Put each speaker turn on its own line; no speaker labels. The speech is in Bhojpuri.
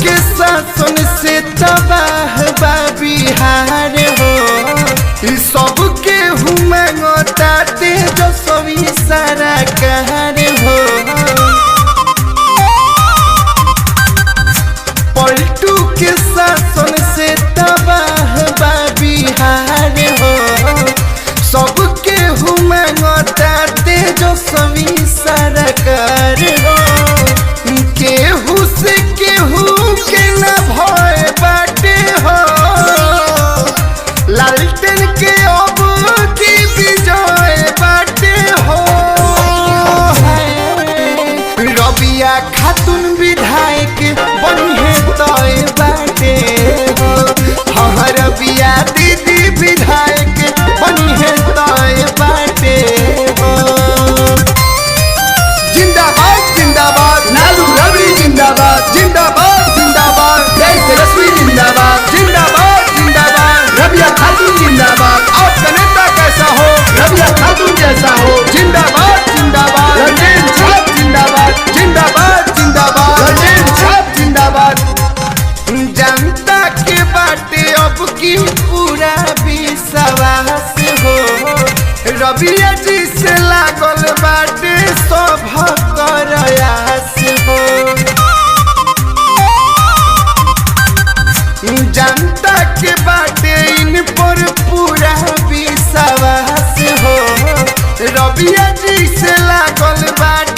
के शासन से तबाह बा बिहार हो। सबके हुमांगता तेजस्वी सरकार हो। पलटू के शासन से तबाह बा बिहार हो। सबके हुमांगता तेजस्वी सरकार हो। केहू से केहू के न भय बाटे हो। लालटेन के अब की विजय बाटे हो। रबिया खातून विधायक बनिहे तय बाटे हो। हाँ रबिया दीदी विधायक बनिहे तय बाटे हो। जिंदाबाद जिंदाबाद लालू रवि जिंदाबाद जिंदाबाद जिंदाबाद जय तेजस्वी जिंदाबाद जिंदाबाद जिंदाबाद रबिया खातून जिंदाबाद। आपका नेता कैसा हो रबिया खातून जैसा हो। जिंदाबाद जिंदाबाद रंजीत छाप जिंदाबाद जिंदाबाद जिंदाबाद रंजीत छाप जिंदाबाद। जनता के बाटे अब की पूरा विश्वास हो। रबिया जी से लागल बाटे सब प्रयास हो। जनता के बाटे इन पर पूरा विश्वास हो। रबिया जी से लागल बाटे